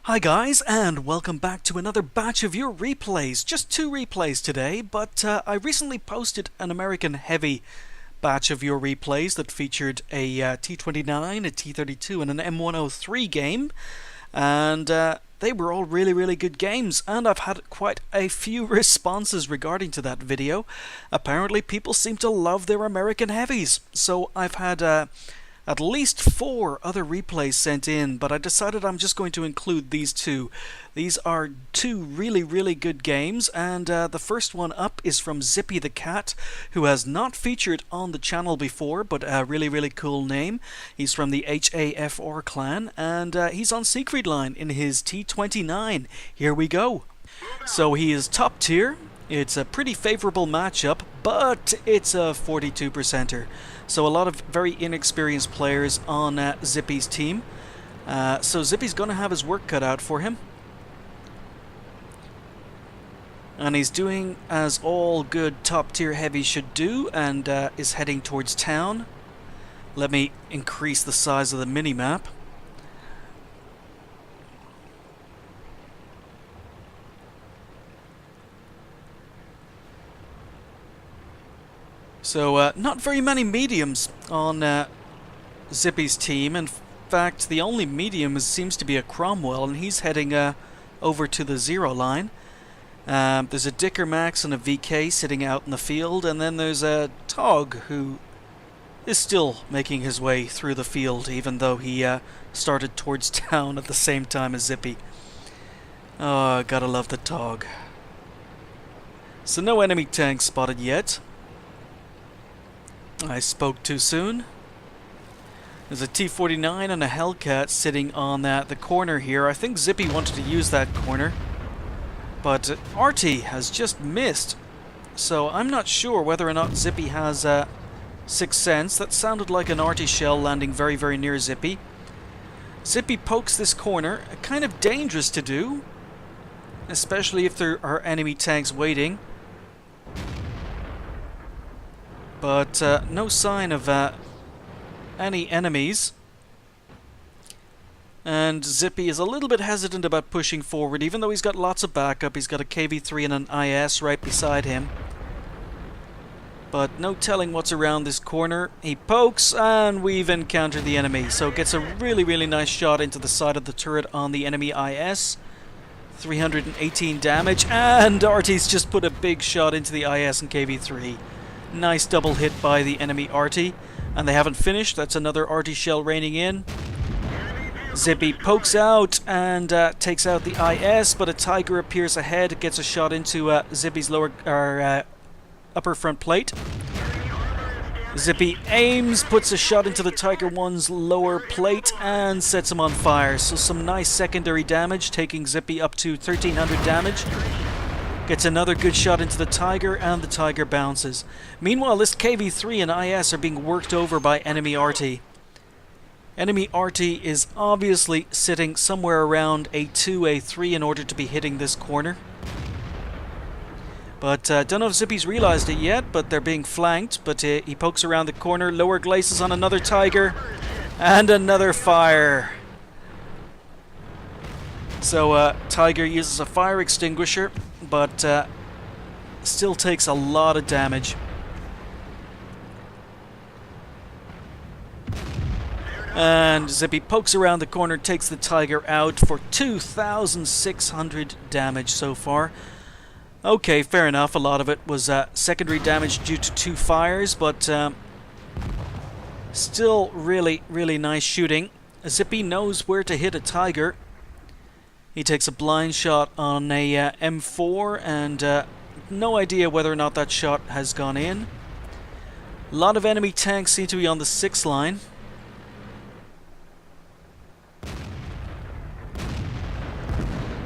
Hi guys, and welcome back to another batch of your replays. Just 2 replays today, but I recently posted an American Heavy batch of your replays that featured a T29, a T32, and an M103 game, and they were all really good games, and I've had quite a few responses regarding to that video. Apparently people seem to love their American Heavies, so I've had at least 4 other replays sent in, but I decided I'm just going to include these two. These are 2 really good games, and the first one up is from Zippy the Cat, who has not featured on the channel before, but a really cool name. He's from the HAFR clan, and he's on Siegfried line in his T29. Here we go. So he is top tier. It's a pretty favorable matchup, but it's a 42%er. So a lot of very inexperienced players on Zippy's team. So Zippy's going to have his work cut out for him. And he's doing as all good top tier heavies should do, and is heading towards town. Let me increase the size of the mini-map. So, not very many mediums on Zippy's team. In fact, the only medium seems to be a Cromwell, and he's heading over to the 0 line. There's a Dicker Max and a VK sitting out in the field, and then there's a Tog who is still making his way through the field, even though he started towards town at the same time as Zippy. Oh, gotta love the Tog. So no enemy tanks spotted yet. I spoke too soon. There's a T29 and a Hellcat sitting on the corner here. I think Zippy wanted to use that corner, but Artie has just missed. So I'm not sure whether or not Zippy has Sixth Sense. That sounded like an Artie shell landing very near Zippy. Zippy pokes this corner. Kind of dangerous to do, especially if there are enemy tanks waiting. But no sign of any enemies. And Zippy is a little bit hesitant about pushing forward, even though he's got lots of backup. He's got a KV-3 and an IS right beside him. But no telling what's around this corner. He pokes, and we've encountered the enemy. So gets a really nice shot into the side of the turret on the enemy IS. 318 damage, and Artie's just put a big shot into the IS and KV-3. Nice double hit by the enemy Artie. And they haven't finished. That's another Artie shell raining in. Zippy pokes out and takes out the IS, but a Tiger appears ahead. Gets a shot into Zippy's upper front plate. Zippy aims, puts a shot into the Tiger 1's lower plate, and sets him on fire. So some nice secondary damage, taking Zippy up to 1300 damage. Gets another good shot into the Tiger, and the Tiger bounces. Meanwhile, this KV-3 and IS are being worked over by enemy Artie. Enemy Artie is obviously sitting somewhere around A2, A3 in order to be hitting this corner. But don't know if Zippy's realized it yet, but they're being flanked. But he pokes around the corner, lower glaces on another Tiger, and another fire. So Tiger uses a fire extinguisher, but still takes a lot of damage. And Zippy pokes around the corner, takes the Tiger out for 2,600 damage so far. Okay, fair enough. A lot of it was secondary damage due to 2 fires, but still really nice shooting. Zippy knows where to hit a Tiger. He takes a blind shot on a M4, and no idea whether or not that shot has gone in. A lot of enemy tanks seem to be on the 6 line.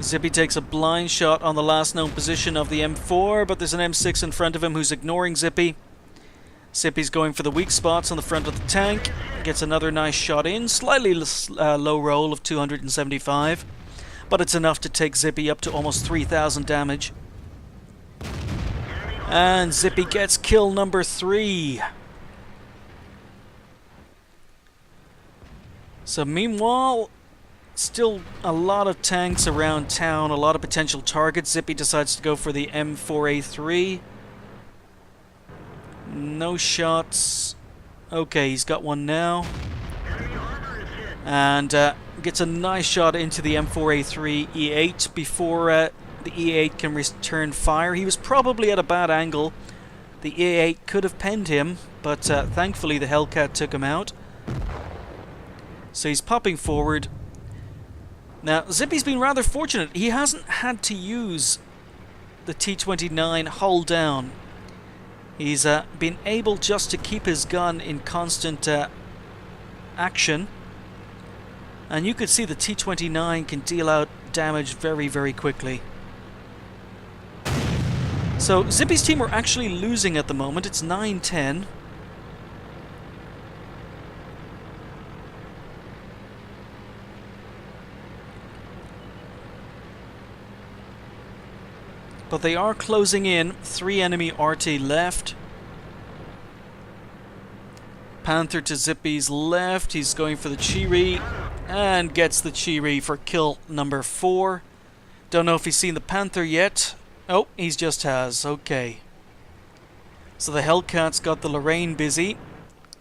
Zippy takes a blind shot on the last known position of the M4, but there's an M6 in front of him who's ignoring Zippy. Zippy's going for the weak spots on the front of the tank. Gets another nice shot in. Slightly low roll of 275. But it's enough to take Zippy up to almost 3,000 damage. And Zippy gets kill number 3. So meanwhile, Still a lot of tanks around town, a lot of potential targets. Zippy decides to go for the M4A3. No shots. Okay, he's got one now. And gets a nice shot into the M4A3 E8 before the E8 can return fire. He was probably at a bad angle. The E8 could have penned him, but thankfully the Hellcat took him out. So he's popping forward. Now, Zippy's been rather fortunate. He hasn't had to use the T29 hull down. He's been able just to keep his gun in constant action. And you could see the T29 can deal out damage very, very quickly. So, Zippy's team are actually losing at the moment. It's 9-10. But they are closing in. 3 enemy RT left. Panther to Zippy's left. He's going for the Chiri. And gets the Chiri for kill number 4. Don't know if he's seen the Panther yet. Oh, he just has. Okay. So the Hellcat's got the Lorraine busy.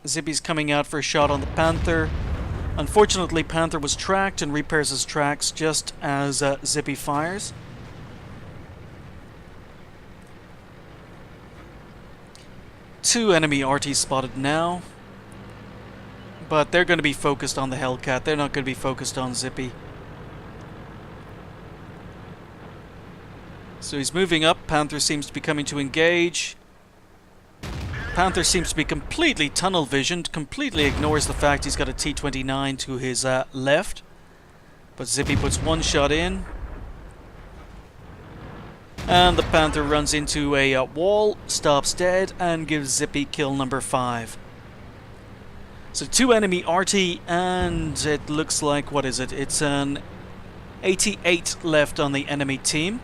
Zippy's coming out for a shot on the Panther. Unfortunately, Panther was tracked and repairs his tracks just as Zippy fires. Two enemy RTs spotted now. But they're going to be focused on the Hellcat. They're not going to be focused on Zippy. So he's moving up. Panther seems to be coming to engage. Panther seems to be completely tunnel visioned. Completely ignores the fact he's got a T29 to his left. But Zippy puts one shot in. And the Panther runs into a wall, stops dead, and gives Zippy kill number 5. So 2 enemy RT, and it looks like, what is it? It's an 88 left on the enemy team.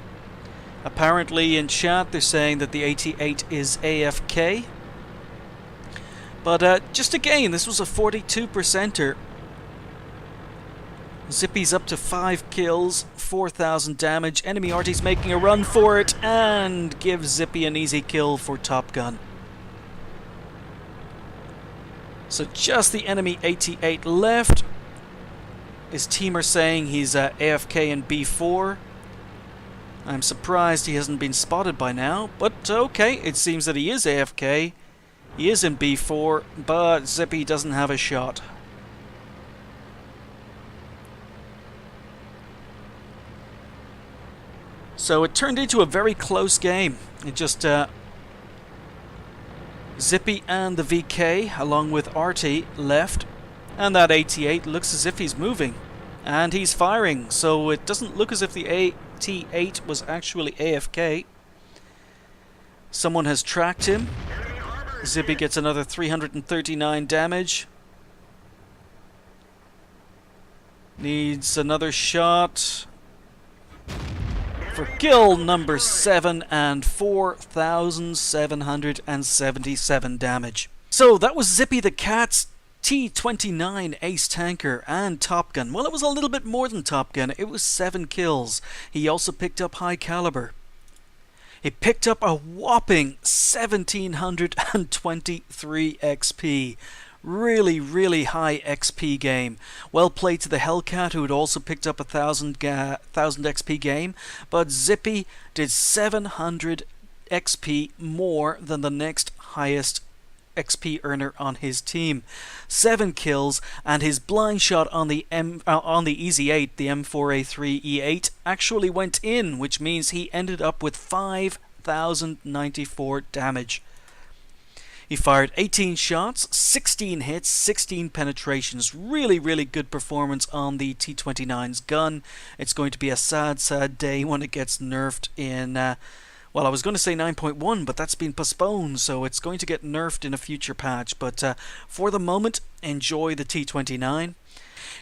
Apparently in chat they're saying that the 88 is AFK. But just again, this was a 42%er. Zippy's up to 5 kills, 4,000 damage. Enemy RT's making a run for it and gives Zippy an easy kill for Top Gun. So just the enemy 88 left. His team are saying he's AFK in B4. I'm surprised he hasn't been spotted by now, but okay, it seems that he is AFK. He is in B4, but Zippy doesn't have a shot. So it turned into a very close game. It just Zippy and the VK, along with RT, left. And that 88 looks as if he's moving. And he's firing, so it doesn't look as if the 88 was actually AFK. Someone has tracked him. Zippy gets another 339 damage. Needs another shot for kill number 7 and 4,777 damage. So that was Zippy the Cat's T29 ace tanker and Top Gun. Well, it was a little bit more than Top Gun. It was 7 kills. He also picked up high caliber. He picked up a whopping 1,723 XP. Really, really high XP game. Well played to the Hellcat, who had also picked up a 1,000 XP game. But Zippy did 700 XP more than the next highest XP earner on his team. 7 kills, and his blind shot on the Easy 8, the M4A3 E8, actually went in, which means he ended up with 5,094 damage. He fired 18 shots, 16 hits, 16 penetrations. Really, really good performance on the T29's gun. It's going to be a sad, sad day when it gets nerfed in, well, I was going to say 9.1, but that's been postponed, so it's going to get nerfed in a future patch. But for the moment, enjoy the T29.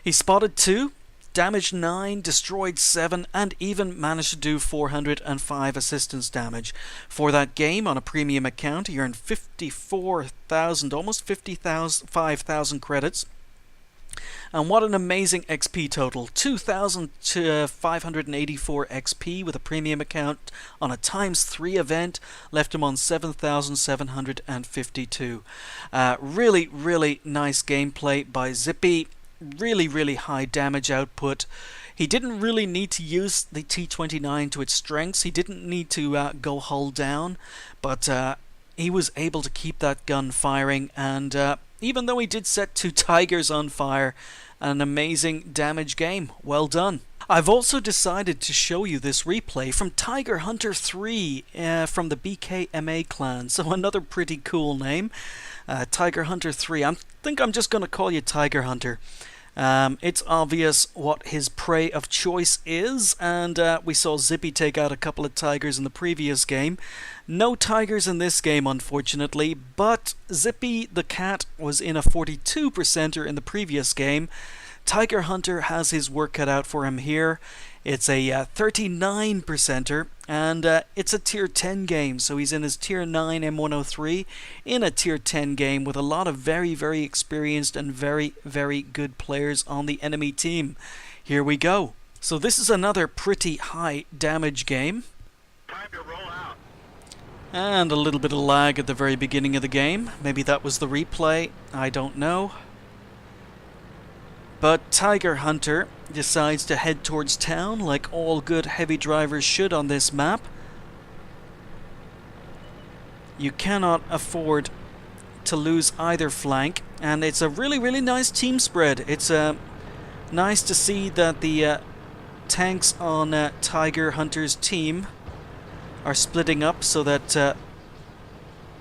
He spotted 2, damaged 9, destroyed 7, and even managed to do 405 assistance damage. For that game, on a premium account, he earned 54,000, almost 55,000 credits. And what an amazing XP total. 2,584 XP with a premium account on a ×3 event. Left him on 7,752. Really, really nice gameplay by Zippy. Really, really high damage output. He didn't really need to use the T29 to its strengths. He didn't need to go hull down. But he was able to keep that gun firing. And even though he did set 2 Tigers on fire, an amazing damage game. Well done. I've also decided to show you this replay from Tiger Hunter 3 from the BKMA clan. So another pretty cool name. Tiger Hunter 3. I think I'm just going to call you Tiger Hunter. It's obvious what his prey of choice is, and we saw Zippy take out a couple of tigers in the previous game. No tigers in this game, unfortunately, but Zippy the cat was in a 42%er in the previous game. Tiger Hunter has his work cut out for him here. It's a 39%er, and it's a tier 10 game, so he's in his tier 9 M103 in a tier 10 game with a lot of very, very experienced and very, very good players on the enemy team. Here we go. So this is another pretty high damage game. Time to roll out. And a little bit of lag at the very beginning of the game. Maybe that was the replay, I don't know. But Tiger Hunter decides to head towards town like all good heavy drivers should on this map. You cannot afford to lose either flank, and it's a really, really nice team spread. It's nice to see that the tanks on Tiger Hunter's team are splitting up so that the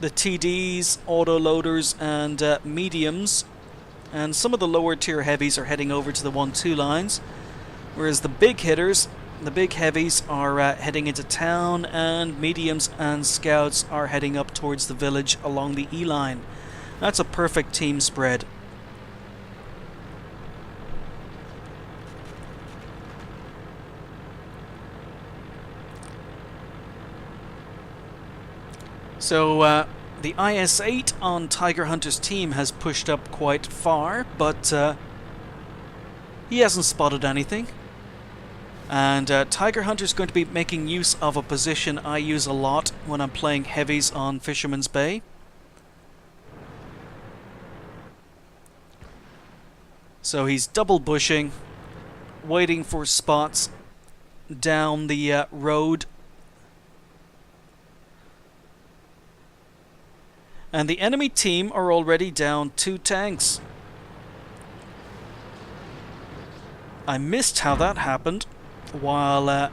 TDs, autoloaders and mediums and some of the lower tier heavies are heading over to the 1-2 lines, whereas the big hitters, the big heavies, are heading into town, and mediums and scouts are heading up towards the village along the E line. That's a perfect team spread. So the IS-8 on Tiger Hunter's team has pushed up quite far, but he hasn't spotted anything. And Tiger Hunter's going to be making use of a position I use a lot when I'm playing heavies on Fisherman's Bay. So he's double bushing, waiting for spots down the road. And the enemy team are already down 2 tanks. I missed how that happened while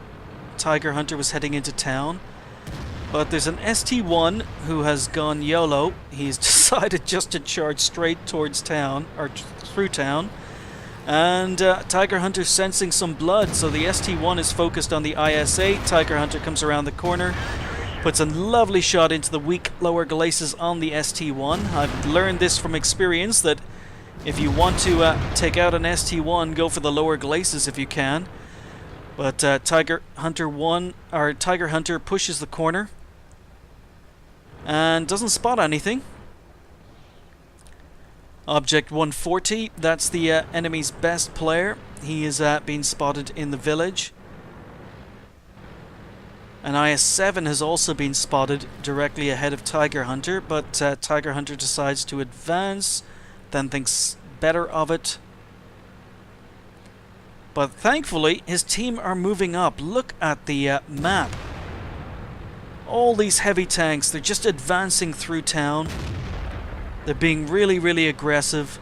Tiger Hunter was heading into town. But there's an ST1 who has gone YOLO. He's decided just to charge straight towards town, or through town. And Tiger Hunter's sensing some blood, so the ST1 is focused on the IS-8. Tiger Hunter comes around the corner, puts a lovely shot into the weak lower glacis on the ST1. I've learned this from experience, that if you want to take out an ST1, go for the lower glacis if you can. But Tiger Hunter pushes the corner and doesn't spot anything. Object 140, that's the enemy's best player. He is being spotted in the village. An IS-7 has also been spotted directly ahead of Tiger Hunter, but Tiger Hunter decides to advance, then thinks better of it. But thankfully, his team are moving up. Look at the map. All these heavy tanks, they're just advancing through town. They're being really, really aggressive.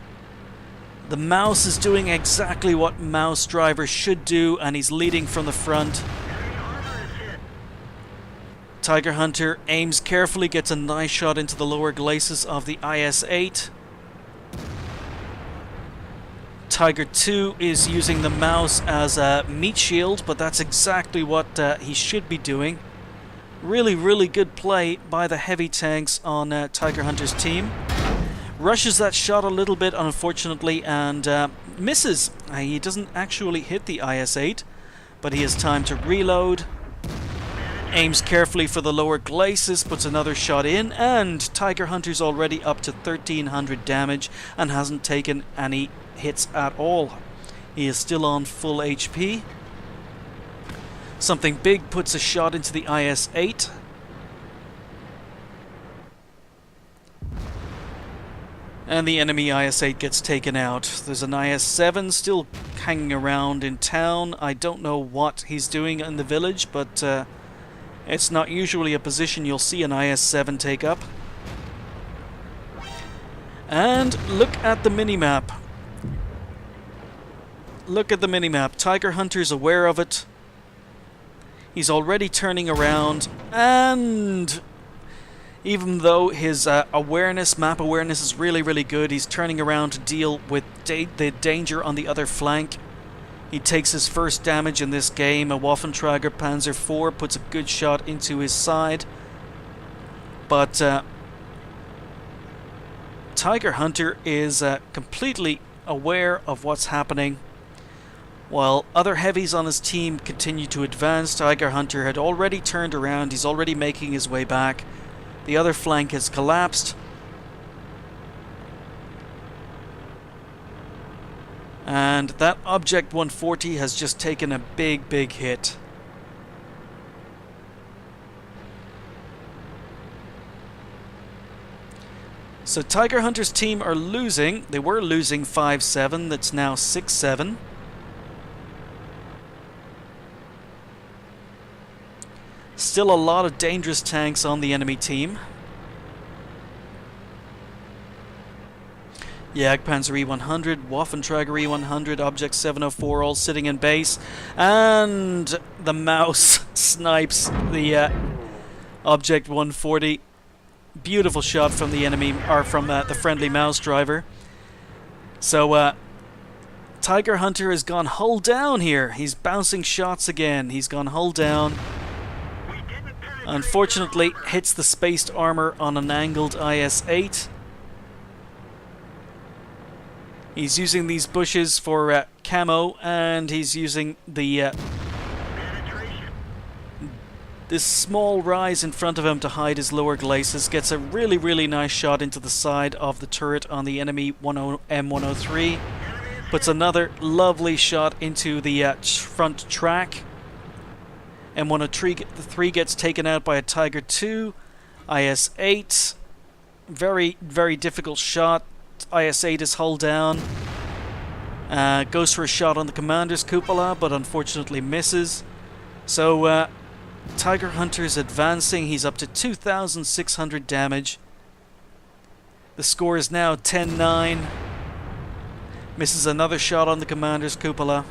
The mouse is doing exactly what mouse drivers should do, and he's leading from the front. Tiger Hunter aims carefully, gets a nice shot into the lower glacis of the IS-8. Tiger 2 is using the mouse as a meat shield, but that's exactly what he should be doing. Really, really good play by the heavy tanks on Tiger Hunter's team. Rushes that shot a little bit, unfortunately, and misses. He doesn't actually hit the IS-8, but he has time to reload. Aims carefully for the lower glacis, puts another shot in, and Tiger Hunter's already up to 1300 damage and hasn't taken any hits at all. He is still on full HP. Something big puts a shot into the IS-8. And the enemy IS-8 gets taken out. There's an IS-7 still hanging around in town. I don't know what he's doing in the village, but it's not usually a position you'll see an IS-7 take up. And look at the minimap. Look at the minimap. Tiger Hunter's aware of it. He's already turning around, and even though his map awareness is really, really good, he's turning around to deal with the danger on the other flank. He takes his first damage in this game. A Waffenträger Panzer IV puts a good shot into his side. But Tiger Hunter is completely aware of what's happening. While other heavies on his team continue to advance, Tiger Hunter had already turned around. He's already making his way back. The other flank has collapsed. And that Object 140 has just taken a big, big hit. So Tiger Hunter's team are losing. They were losing 5-7. That's now 6-7. Still a lot of dangerous tanks on the enemy team. Jagdpanzer E100, Waffenträger E100, Object 704 all sitting in base. And the mouse snipes the Object 140. Beautiful shot from the enemy, or from the friendly mouse driver. So Tiger Hunter has gone hull down here. He's bouncing shots again. He's gone hull down. Unfortunately, hits the spaced armor on an angled IS-8. He's using these bushes for camo, and he's using the this small rise in front of him to hide his lower glacis. Gets a really, really nice shot into the side of the turret on the enemy M103. Puts another lovely shot into the front track. M103 gets taken out by a Tiger II. IS-8. Very, very difficult shot. IS-8 is hull down. Goes for a shot on the commander's cupola, but unfortunately misses. So Tiger Hunter's advancing. He's up to 2,600 damage. The score is now 10-9. Misses another shot on the commander's cupola.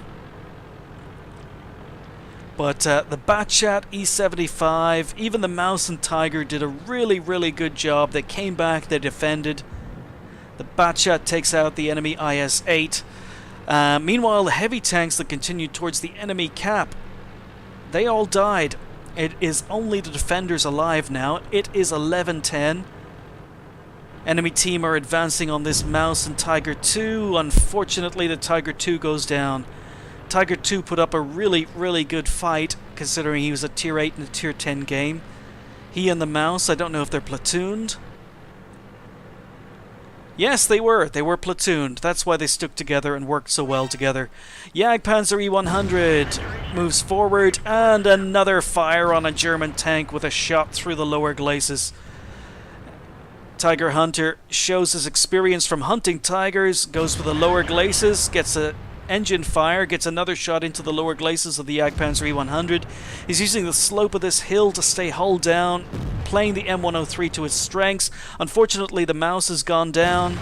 But the Batchat E75, even the Mouse and Tiger did a really, really good job. They came back, they defended. The Batchat takes out the enemy IS-8. Meanwhile, the heavy tanks that continued towards the enemy cap, they all died. It is only the defenders alive now. It is 11-10. Enemy team are advancing on this Mouse and Tiger II. Unfortunately, the Tiger II goes down. Tiger II put up a really, really good fight, considering he was a Tier 8 in a Tier 10 game. He and the Mouse, I don't know if they're platooned. Yes, they were. They were platooned. That's why they stuck together and worked so well together. Jagdpanzer E100 moves forward, and another fire on a German tank with a shot through the lower glacis. Tiger Hunter shows his experience from hunting tigers, goes for the lower glacis, gets a engine fire, gets another shot into the lower glacis of the Jagdpanzer E100. He's using the slope of this hill to stay hull down, playing the M103 to its strengths. Unfortunately, the Mouse has gone down.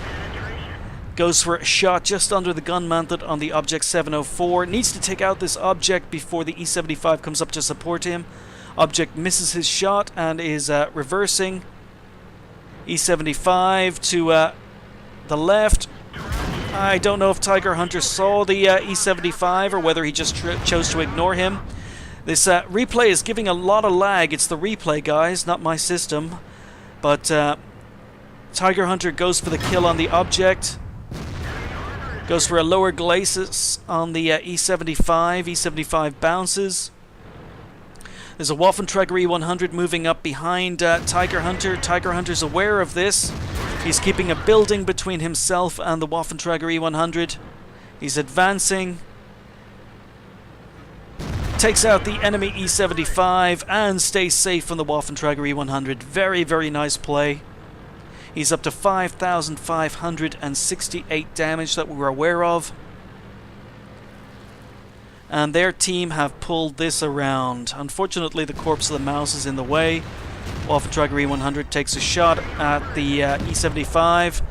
Goes for a shot just under the gun mantlet on the Object 704. Needs to take out this object before the E75 comes up to support him. Object misses his shot and is reversing. E75 to the left. I don't know if Tiger Hunter saw the E75 or whether he just chose to ignore him. This replay is giving a lot of lag. It's the replay, guys, not my system. But Tiger Hunter goes for the kill on the object. Goes for a lower glacis on the E75. E75 bounces. There's a Waffenträger E100 moving up behind Tiger Hunter. Tiger Hunter's aware of this. He's keeping a building between himself and the Waffenträger E100. He's advancing. Takes out the enemy E75 and stays safe from the Waffentrager E100. Very, very nice play. He's up to 5,568 damage that we were aware of. And their team have pulled this around. Unfortunately, the corpse of the mouse is in the way. Waffentrager E100 takes a shot at the E75.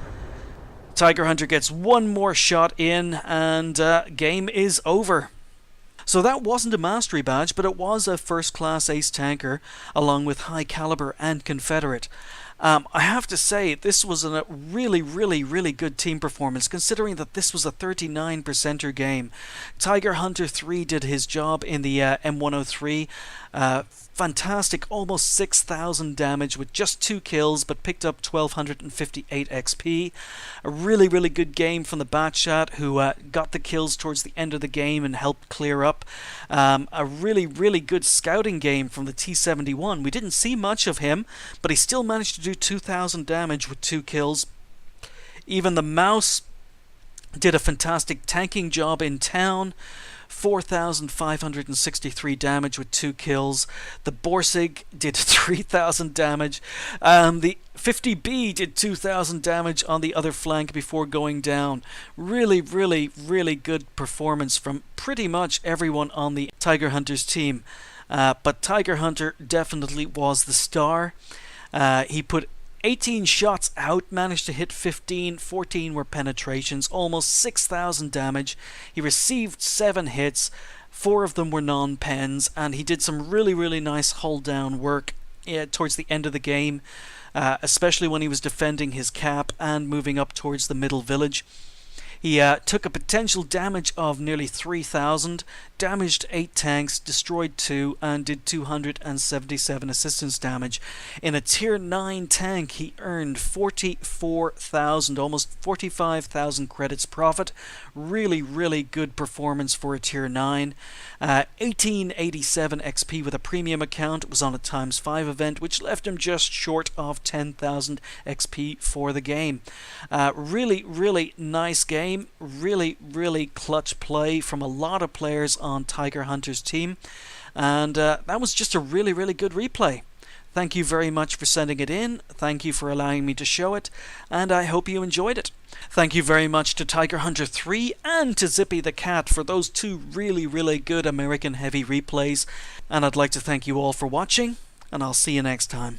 Tiger Hunter gets one more shot in, and game is over. So that wasn't a mastery badge, but it was a first-class ace tanker, along with high caliber and Confederate. I have to say, this was a really, really, really good team performance, considering that this was a 39%er game. Tiger Hunter 3 did his job in the M103. Fantastic, almost 6,000 damage with just 2 kills, but picked up 1,258 XP. A really, really good game from the Batchat, who got the kills towards the end of the game and helped clear up. A really, really good scouting game from the T29. We didn't see much of him, but he still managed to do 2,000 damage with 2 kills. Even the Mouse did a fantastic tanking job in town. 4,563 damage with 2 kills. The Borsig did 3,000 damage. The 50B did 2,000 damage on the other flank before going down. Really, really, really good performance from pretty much everyone on the Tiger Hunters team. But Tiger Hunter definitely was the star. He put 18 shots out, managed to hit 15, 14 were penetrations, almost 6,000 damage. He received 7 hits, 4 of them were non-pens, and he did some really, really nice hold-down work towards the end of the game, especially when he was defending his cap and moving up towards the middle village. He took a potential damage of nearly 3,000, damaged 8 tanks, destroyed 2, and did 277 assistance damage. In a tier 9 tank, he earned 44,000, almost 45,000 credits profit. Really, really good performance for a tier 9. 1887 XP with a premium account. It was on a ×5 event, which left him just short of 10,000 XP for the game. Really, really nice game. Really, really clutch play from a lot of players on Tiger Hunter's team, and that was just a really, really good replay. Thank you very much for sending it in. Thank you for allowing me to show it, and I hope you enjoyed it. Thank you very much to Tiger Hunter 3 and to Zippy the Cat for those 2 really, really good American heavy replays, and I'd like to thank you all for watching, and I'll see you next time.